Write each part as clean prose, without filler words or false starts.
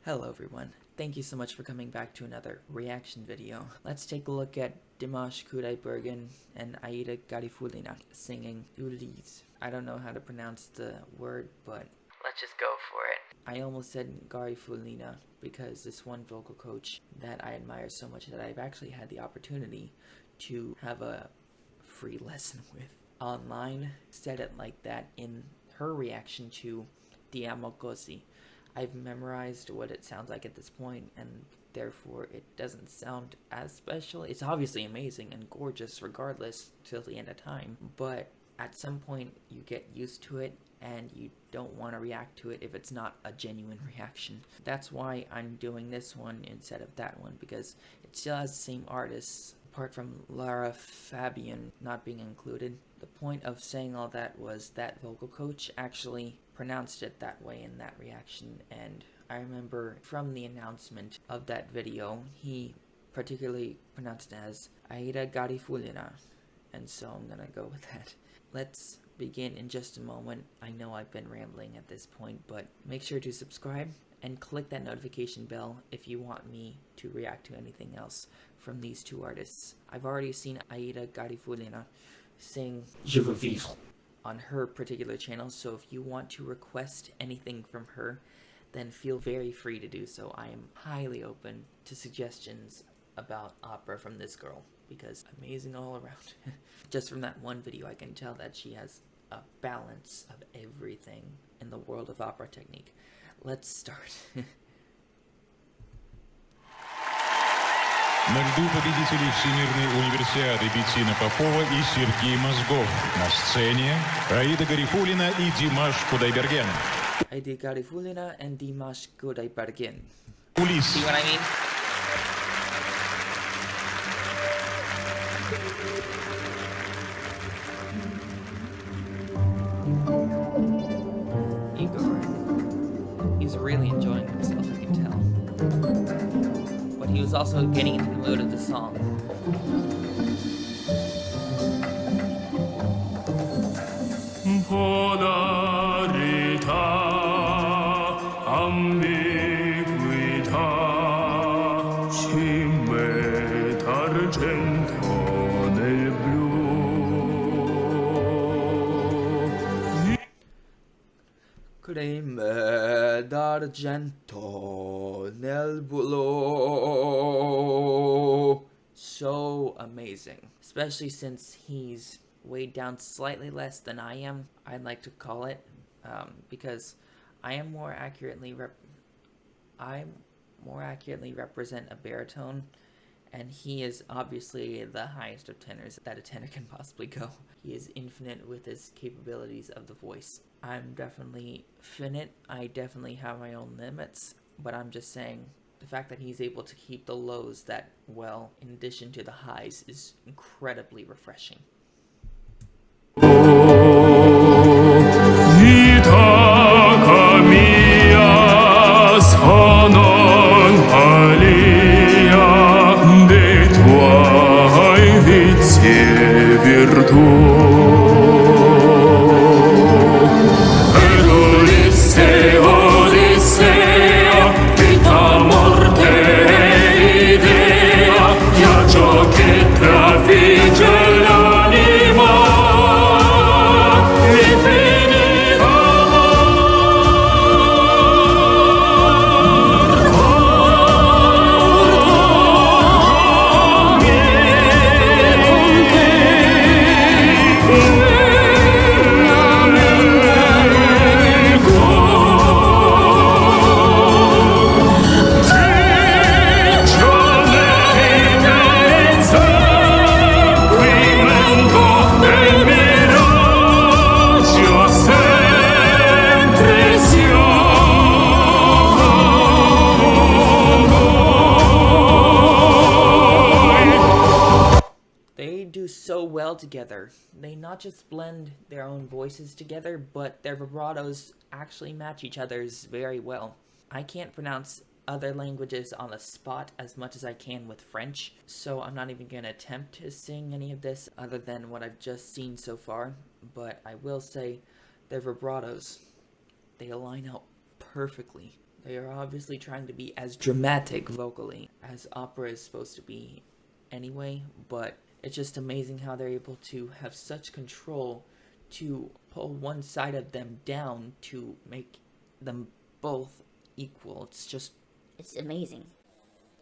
Hello everyone, thank you so much for coming back to another reaction video. Let's take a look at Dimash Kudaibergen and Aida Garifullina singing ULYSSE. I don't know how to pronounce the word, but let's just go for it. I almost said Garifullina because this one vocal coach that I admire so much that I've actually had the opportunity to have a free lesson with online said it like that in her reaction to Dimash Kudaibergen. I've memorized what it sounds like at this point, and therefore it doesn't sound as special. It's obviously amazing and gorgeous regardless till the end of time, but at some point you get used to it and you don't want to react to it if it's not a genuine reaction. That's why I'm doing this one instead of that one, because it still has the same artists apart from Lara Fabian not being included. The point of saying all that was that vocal coach actually pronounced it that way in that reaction, and I remember from the announcement of that video he particularly pronounced it as Aida Garifullina, and so I'm gonna go with that. Let's begin in just a moment. I know I've been rambling at this point, but make sure to subscribe and click that notification bell if you want me to react to anything else from these two artists. I've already seen Aida Garifullina sing Je veux vivre on her particular channel, so if you want to request anything from her, then feel very free to do so. I am highly open to suggestions about opera from this girl, because amazing all around. Just from that one video I can tell that she has a balance of everything in the world of opera technique. Let's start. На льду победителей Всемирной универсиады Беттина Попова и Сергей Мозгов. На сцене Аида Гарифуллина и Димаш Кудайберген. Aida Garifullina and Dimash Kudaibergen. ULYSSE. See what I mean? Igor. He's really enjoying himself, I can tell. But he was also getting into the mood of the song. Creme d'argento nel blu. So amazing, especially since he's weighed down slightly less than I am, I'd like to call it, because I more accurately represent a baritone, and he is obviously the highest of tenors that a tenor can possibly go. He is infinite with his capabilities of the voice. I'm definitely finite, I definitely have my own limits, but I'm just saying the fact that he's able to keep the lows that well in addition to the highs is incredibly refreshing. So well together. They not just blend their own voices together, but their vibratos actually match each other's very well. I can't pronounce other languages on the spot as much as I can with French, so I'm not even gonna attempt to sing any of this other than what I've just seen so far, but I will say their vibratos, they align out perfectly. They are obviously trying to be as dramatic vocally as opera is supposed to be anyway, but it's just amazing how they're able to have such control to pull one side of them down to make them both equal. It's amazing.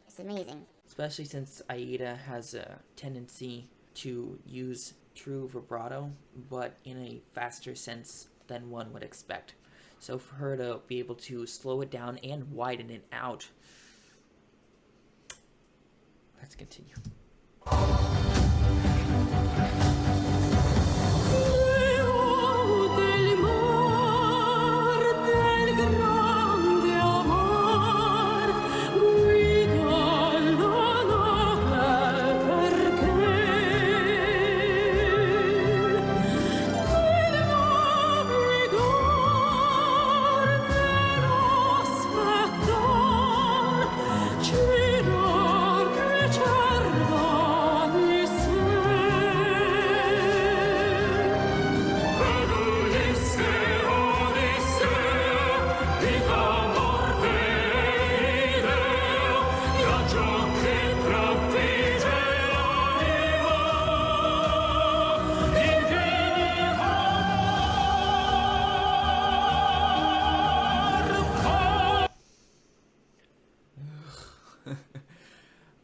It's amazing. Especially since Aida has a tendency to use true vibrato, but in a faster sense than one would expect. So for her to be able to slow it down and widen it out. Let's continue.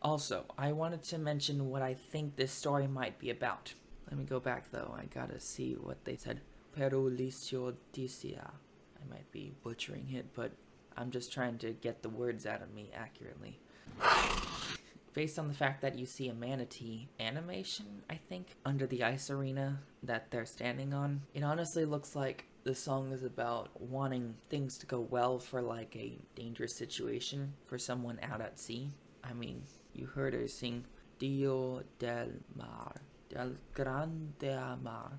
Also, I wanted to mention what I think this story might be about. Let me go back though, I gotta see what they said. ULYSSE. I might be butchering it, but I'm just trying to get the words out of me accurately. Based on the fact that you see a manatee animation, I think, under the ice arena that they're standing on, it honestly looks like the song is about wanting things to go well for like a dangerous situation for someone out at sea. I mean, you heard her sing Dio del Mar, del Grande Amar.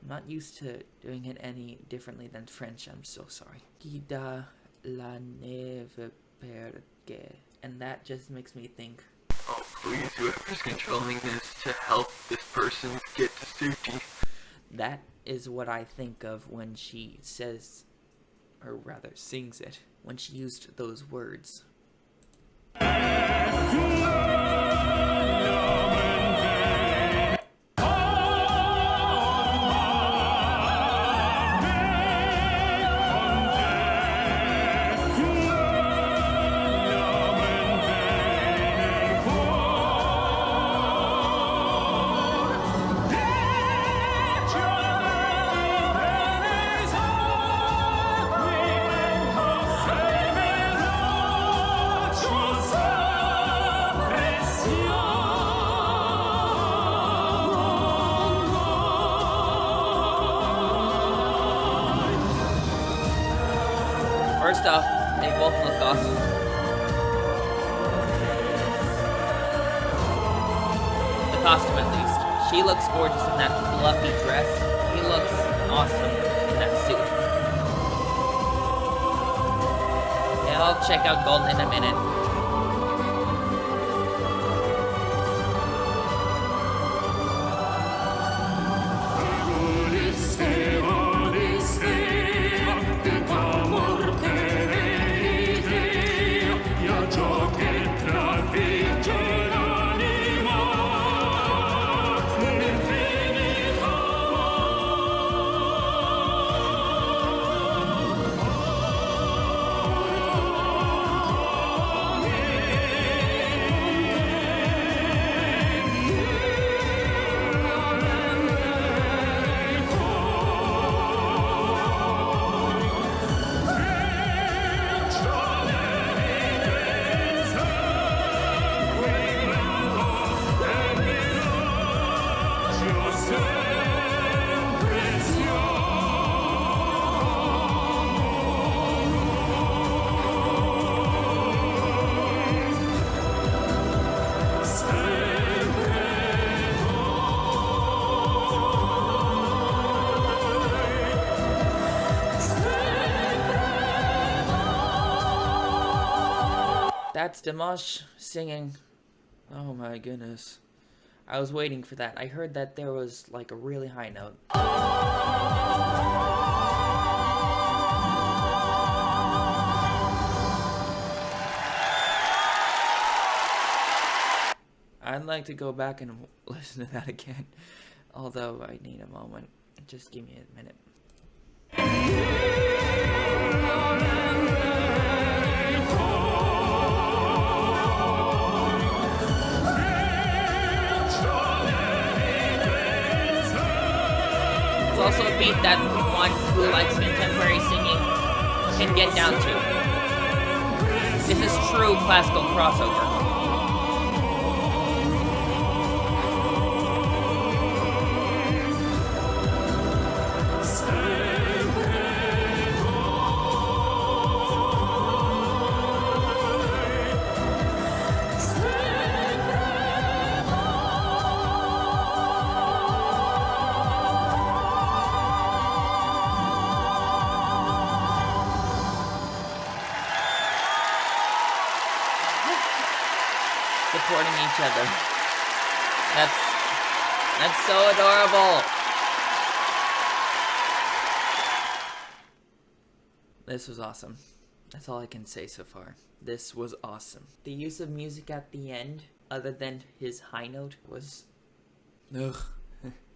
I'm not used to doing it any differently than French, I'm so sorry. Guida la neve perché. And that just makes me think, oh please, whoever's controlling this to help this person get to safety. That is what I think of when she says, or rather sings it, when she used those words. First off, they both look awesome. The costume, at least. She looks gorgeous in that fluffy dress. He looks awesome in that suit. Yeah, I'll check out Golden in a minute. That's Dimash singing. Oh my goodness. I was waiting for that. I heard that there was like a really high note. I'd like to go back and listen to that again. Although I need a moment. Just give me a minute. It's also a beat that one who likes contemporary singing can get down to. This is true classical crossover. Supporting each other. That's so adorable. This was awesome. That's all I can say so far. This was awesome. The use of music at the end, other than his high note, was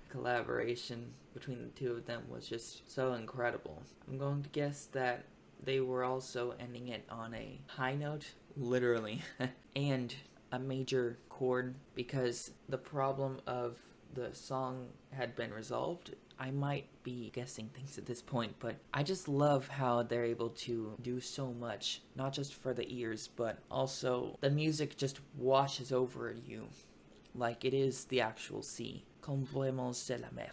collaboration between the two of them was just so incredible. I'm going to guess that they were also ending it on a high note, literally, and a major chord, because the problem of the song had been resolved. I might be guessing things at this point, but I just love how they're able to do so much, not just for the ears, but also the music just washes over you like it is the actual sea. Comme vraiment c'est la mer.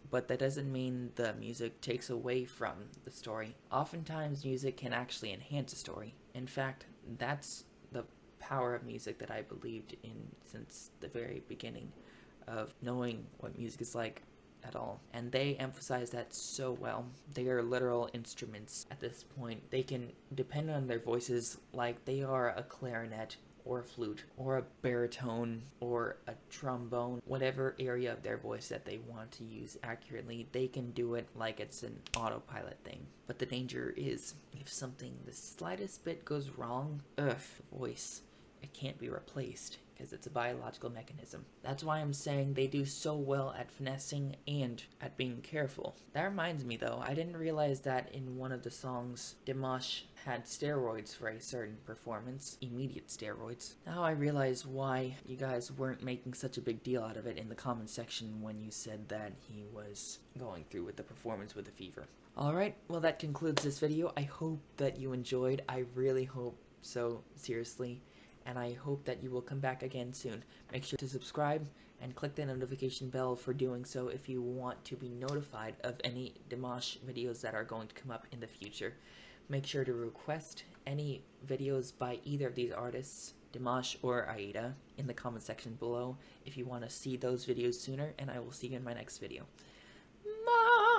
But that doesn't mean the music takes away from the story. Oftentimes music can actually enhance a story. In fact, that's the power of music that I believed in since the very beginning of knowing what music is like at all. And they emphasize that so well. They are literal instruments at this point. They can depend on their voices like they are a clarinet or a flute or a baritone or a trombone. Whatever area of their voice that they want to use accurately, they can do it like it's an autopilot thing. But the danger is if something the slightest bit goes wrong, the voice, it can't be replaced because it's a biological mechanism. That's why I'm saying they do so well at finessing and at being careful. That reminds me though, I didn't realize that in one of the songs, Dimash had steroids for a certain performance, immediate steroids. Now I realize why you guys weren't making such a big deal out of it in the comment section when you said that he was going through with the performance with the fever. Alright, well that concludes this video. I hope that you enjoyed. I really hope so, seriously. And I hope that you will come back again soon. Make sure to subscribe and click the notification bell for doing so if you want to be notified of any Dimash videos that are going to come up in the future. Make sure to request any videos by either of these artists, Dimash or Aida, in the comment section below if you want to see those videos sooner, and I will see you in my next video. Bye!